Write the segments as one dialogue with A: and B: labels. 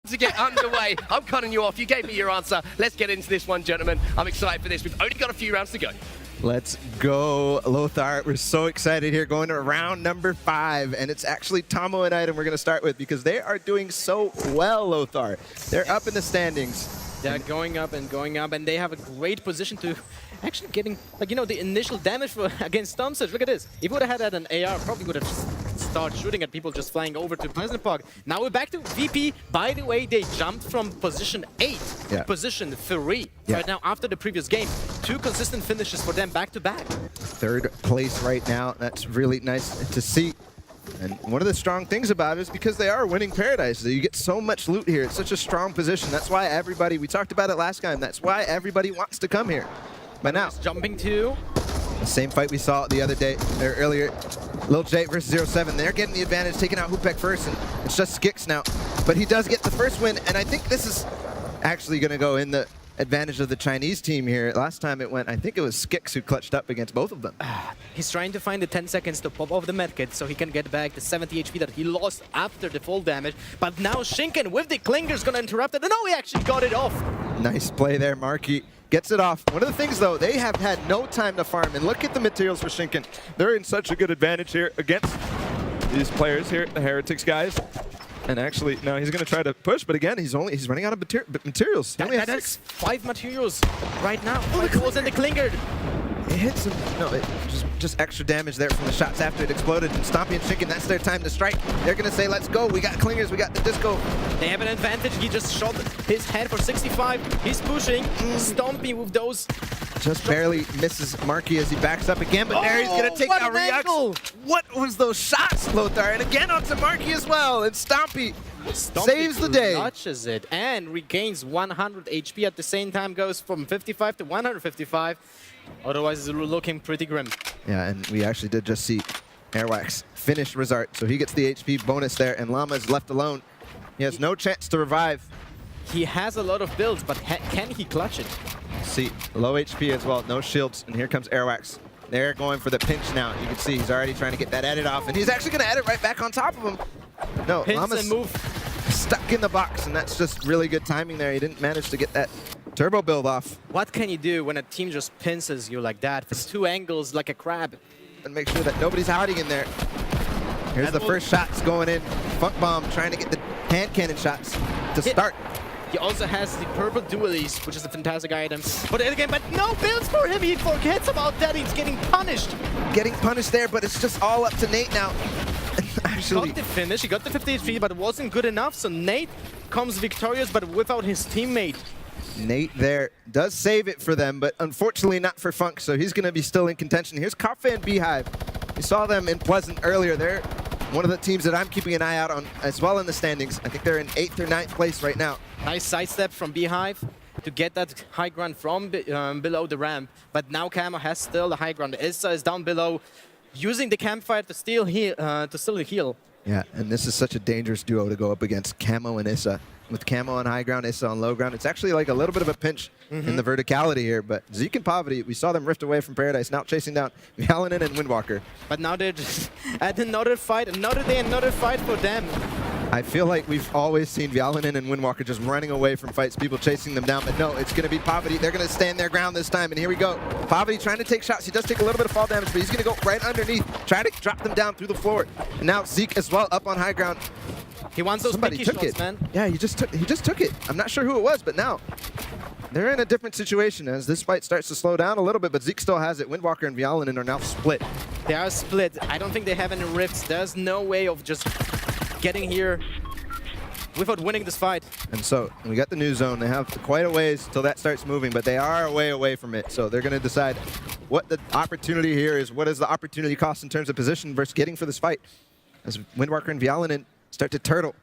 A: To get underway. I'm cutting you off. You gave me your answer. Let's get into this one, gentlemen. I'm excited for this. We've only got a few rounds to go.
B: Let's go, Lothar. We're so excited here going to round number 5, and it's actually Tomo and Item we're going to start with because they are doing so well, Lothar. They're up in the standings.
C: They're going up, and they have a great position to actually getting, like, you know, the initial damage for, against Stomsage. Look at this. If we would have had an AR, probably would have started shooting at people just flying over to Pleasant Park. Now we're back to VP. By the way, they jumped from position 8 to position 3 right now after the previous game. 2 consistent finishes for them back to back.
B: 3rd place right now. That's really nice to see. And one of the strong things about it is because they are winning Paradise. You get so much loot here. It's such a strong position. That's why everybody, we talked about it last time, that's why everybody wants to come here. But now,
C: jumping to
B: the same fight we saw the other day, or earlier, Lil J versus 07. They're getting the advantage, taking out Hoopek first, and it's just Skix now. But he does get the first win, and I think this is actually going to go in the advantage of the Chinese team here. Last time it went, I think it was Skix who clutched up against both of them.
C: He's trying to find the 10 seconds to pop off the medkit so he can get back the 70 HP that he lost after the full damage. But now Shinken with the Klinger is going to interrupt it. And no, he actually got it off.
B: Nice play there, Marky. Gets it off. One of the things, though, they have had no time to farm. And look at the materials for Shinken. They're in such a good advantage here against these players here, the Heretics guys. And actually, now he's going to try to push, but again, he's running out of materials.
C: That's 5 materials right now. Oh, it goes in the Klinger.
B: It hits him. No, it just extra damage there from the shots after it exploded. And Stompy and Shinken, that's their time to strike. They're going to say, let's go. We got Klingers. We got the disco.
C: They have an advantage. He just shot his head for 65. He's pushing. Stompy with those.
B: Just barely misses Marky as he backs up again, but there he's going to take out Ryux. What was those shots, Lothar? And again onto Marky as well. And Stompy saves the day.
C: Touches it and regains 100 HP at the same time, goes from 55 to 155. Otherwise, it's looking pretty grim.
B: Yeah, and we actually did just see Airwax finish Rizart, so he gets the HP bonus there, and Llama is left alone. He has no chance to revive.
C: He has a lot of builds, but can he clutch it?
B: See, low HP as well, no shields, and here comes Airwax. They're going for the pinch now. You can see he's already trying to get that edit off, and he's actually going to edit right back on top of him. No,
C: Pinch
B: Llama's
C: and move.
B: Stuck in the box, and that's just really good timing there. He didn't manage to get that turbo build off.
C: What can you do when a team just pinces you like that from 2 angles like a crab?
B: And make sure that nobody's hiding in there. Here's the first shots going in. Funk Bomb trying to get the hand cannon shots to start.
C: He also has the purple dualies, which is a fantastic item. But again, but no builds for him. He forgets about that. He's getting punished.
B: Getting punished there, but it's just all up to Nate now. Actually,
C: he got the finish. He got the 50 HP, but it wasn't good enough. So Nate comes victorious, but without his teammate.
B: Nate there does save it for them, but unfortunately not for Funk, so he's going to be still in contention. Here's Kafe and Beehive. We saw them in Pleasant earlier. They're one of the teams that I'm keeping an eye out on as well in the standings. I think they're in 8th or 9th place right now.
C: Nice sidestep from Beehive to get that high ground from below the ramp. But now Camo has still the high ground. Issa is down below, using the campfire to still heal.
B: Yeah, and this is such a dangerous duo to go up against, Camo and Issa. With Camo on high ground, Issa on low ground. It's actually like a little bit of a pinch in the verticality here, but Zeke and Poverty, we saw them rift away from Paradise, now chasing down Vialanen and Windwalker.
C: But now they're just at another fight, another day, another fight for them.
B: I feel like we've always seen Vialanen and Windwalker just running away from fights, people chasing them down, but no, it's going to be Poverty. They're going to stand their ground this time, and here we go. Poverty trying to take shots. He does take a little bit of fall damage, but he's going to go right underneath, try to drop them down through the floor. And now Zeke as well up on high ground.
C: He wants those picky shots, man.
B: Yeah, he just took it. I'm not sure who it was, but now they're in a different situation as this fight starts to slow down a little bit, but Zeke still has it. Windwalker and Vialanen are now split.
C: They are split. I don't think they have any rifts. There's no way of just getting here without winning this fight.
B: And so we got the new zone. They have quite a ways till that starts moving, but they are way away from it. So they're going to decide what the opportunity here is. What is the opportunity cost in terms of position versus getting for this fight? As Windwalker and Vialanen start to turtle.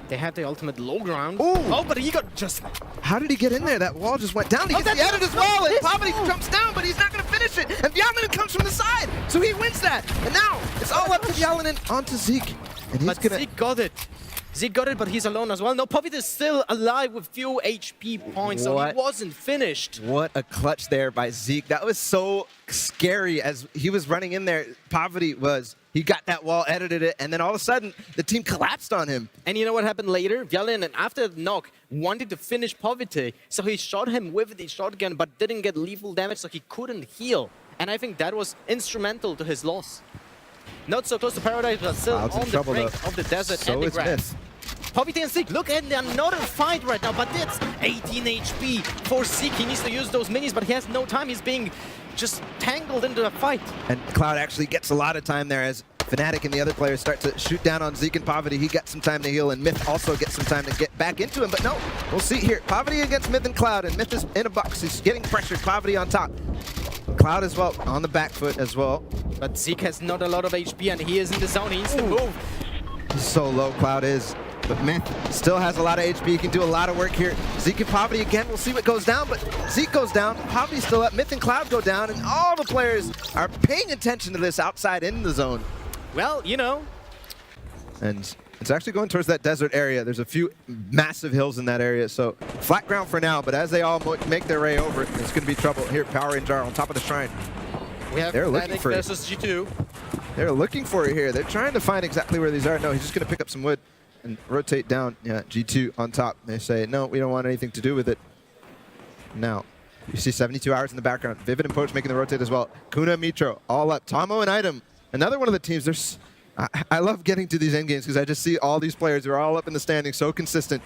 C: They have the ultimate low ground.
B: Ooh.
C: Oh, but he got just...
B: How did he get in there? That wall just went down. He gets the edit as well, and Poverty jumps down, but he's not going to finish it. And Vialanen comes from the side, so he wins that. And now it's all up to Vialanen onto Zeke. And he's gonna...
C: Zeke got it. Zeke got it, but he's alone as well. No, Poppy is still alive with few HP points, so he wasn't finished.
B: What a clutch there by Zeke. That was so scary as he was running in there. Poverty was He got that wall, edited it, and then all of a sudden, the team collapsed on him.
C: And you know what happened later? Violin, after the knock, wanted to finish Povite, so he shot him with the shotgun, but didn't get lethal damage, so he couldn't heal. And I think that was instrumental to his loss. Not so close to Paradise, but still
B: Cloud's in
C: on the
B: trouble,
C: brink
B: though.
C: of the desert
B: So
C: and the
B: is
C: grass. Povite and Zeke, look at another fight right now, but it's 18 HP for Zeke. He needs to use those minis, but he has no time. He's being just tangled into a fight.
B: And Cloud actually gets a lot of time there as Fnatic and the other players start to shoot down on Zeke and Povite. He got some time to heal, and Myth also gets some time to get back into him. But no, we'll see here. Povite against Myth and Cloud, and Myth is in a box. He's getting pressured. Povite on top. Cloud as well, on the back foot as well.
C: But Zeke has not a lot of HP, and he is in the zone. He needs to move.
B: He's so low, Cloud is. But Myth still has a lot of HP. He can do a lot of work here. Zeke and Povite again. We'll see what goes down, but Zeke goes down. Povite's still up. Myth and Cloud go down, and all the players are paying attention to this outside in the zone.
C: Well, you know.
B: And it's actually going towards that desert area. There's a few massive hills in that area, so flat ground for now, but as they all make their way over, it's going to be trouble. Here, Power Ranger on top of the shrine.
C: We have
B: They're looking for it.
C: versus G2.
B: They're looking for it here. They're trying to find exactly where these are. No, he's just going to pick up some wood and rotate down. Yeah, G2 on top. They say, no, we don't want anything to do with it. Now, you see 72 hours in the background. Vivid and Poach making the rotate as well. Kuna, Mitro, all up. Tomo and Item. Another one of the teams. There's, I love getting to these end games because I just see all these players who are all up in the standings, so consistent.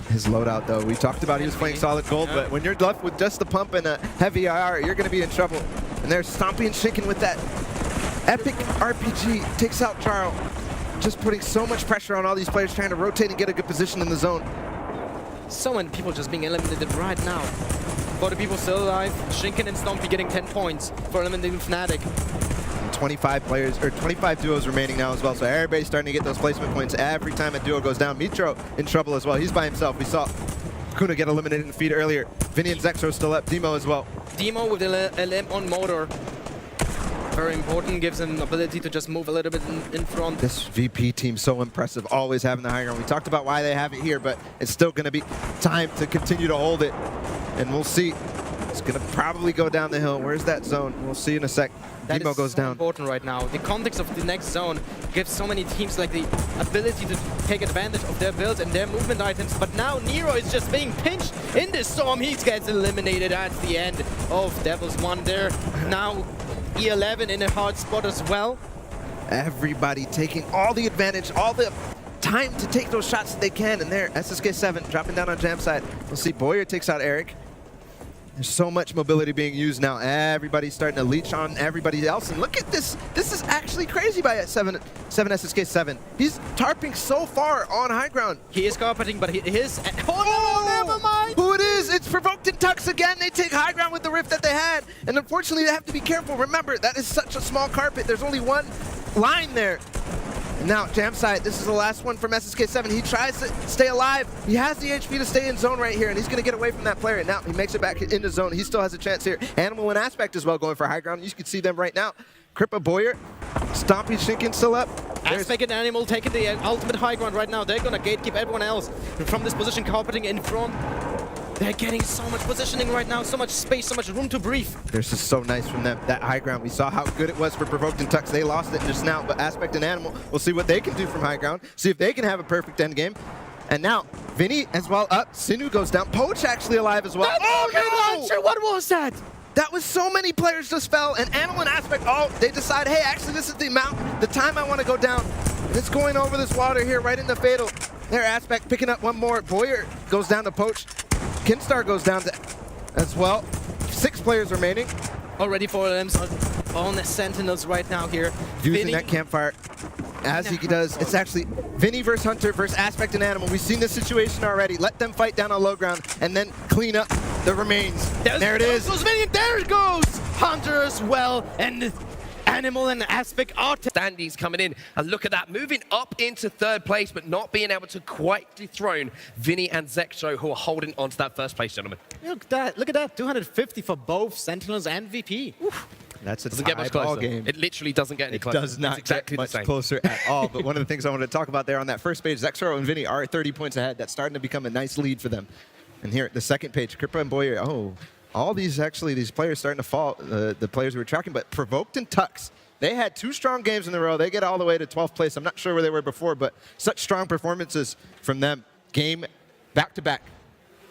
B: His loadout, though, we talked about he was playing solid gold, but when you're left with just the pump and a heavy IR, you're going to be in trouble. And they're stomping and shaking with that epic RPG. Takes out Charles. Just putting so much pressure on all these players trying to rotate and get a good position in the zone.
C: So many people just being eliminated right now. For the people still alive, Shinken and Stompy getting 10 points for eliminating Fnatic.
B: 25 players, or 25 duos remaining now as well, so everybody's starting to get those placement points every time a duo goes down. Mitro in trouble as well. He's by himself. We saw Kuna get eliminated in the feed earlier. Vinny and Zexro still up. Demo as well.
C: Demo with the LM on motor. Very important, gives him ability to just move a little bit in front.
B: This VP team so impressive, always having the high ground. We talked about why they have it here, but it's still going to be time to continue to hold it. And we'll see. It's going to probably go down the hill. Where's that zone? We'll see in a sec.
C: That
B: Demo
C: is
B: goes
C: so
B: down.
C: important right now. The context of the next zone gives so many teams like the ability to take advantage of their builds and their movement items. But now Nero is just being pinched in this storm. He gets eliminated at the end of Devil's One there. Now E11 in a hard spot as well.
B: Everybody taking all the advantage, all the time to take those shots that they can. And there, SSK7 dropping down on jam side. We'll see Boyer takes out Eric. There's so much mobility being used now. Everybody's starting to leech on everybody else. And look at this. This is actually crazy by 7 SSK7. He's tarping so far on high ground.
C: He is carpeting, but he is... Oh, no, never mind!
B: Who it is? It's Provoked and Tux again. They take high ground with the rift that they had. And unfortunately, they have to be careful. Remember, that is such a small carpet. There's only one line there. Now, jam side, this is the last one from SSK7. He tries to stay alive. He has the HP to stay in zone right here, and he's going to get away from that player. Now, he makes it back into zone. He still has a chance here. Animal and Aspect as well going for high ground. You can see them right now. Crippa, Boyer, Stompy, Shinken still up.
C: Aspect and Animal taking the ultimate high ground right now. They're going to gatekeep everyone else from this position, carpeting in front. They're getting so much positioning right now, so much space, so much room to breathe.
B: This is so nice from them, that high ground. We saw how good it was for Provoked and Tux. They lost it just now, but Aspect and Animal, we'll see what they can do from high ground, see if they can have a perfect end game. And now, Vinny as well up. Sinu goes down. Poach actually alive as well.
C: Oh, no! What was that?
B: That was so many players just fell, and Animal and Aspect, they decide, hey, actually this is the time I want to go down. And it's going over this water here, right into Fatal. There, Aspect picking up one more. Boyer goes down to Poach. Kinstar goes down to as well. 6 players remaining.
C: Already 4 of them on the Sentinels right now here.
B: Using
C: Vinny.
B: that campfire as he does. It's actually Vinny versus Hunter versus Aspect and Animal. We've seen this situation already. Let them fight down on low ground and then clean up the remains. There it is.
C: There it goes. Hunter as well. And Animal and Aspect are
A: Standings coming in, and look at that, moving up into 3rd place, but not being able to quite dethrone Vinny and Zexo, who are holding on to that 1st place, gentlemen.
C: Look at that. Look at that. 250 for both Sentinels and VP.
B: Oof. That's a
A: Doesn't get much
B: ball
A: closer.
B: game.
A: It literally doesn't get any closer.
B: It does not
A: it's exactly
B: get much
A: the same.
B: closer at all. But one of the things I wanted to talk about there on that first page, Zexro and Vinny are 30 points ahead. That's starting to become a nice lead for them. And here, the second page, Crippa and Boyer. Oh, all these players starting to fall, the players we were tracking, but Provoked and Tux They had 2 strong games in a row. They get all the way to 12th place. I'm not sure where they were before, but such strong performances from them. Game back to back.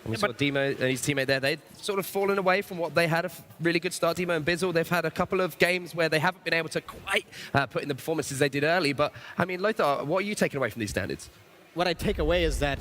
A: And we saw Demo and his teammate there. They've sort of fallen away from what they had a really good start. Demo and Bizzle, they've had a couple of games where they haven't been able to quite put in the performances they did early. But, I mean, Lothar, what are you taking away from these standards?
C: What I take away is that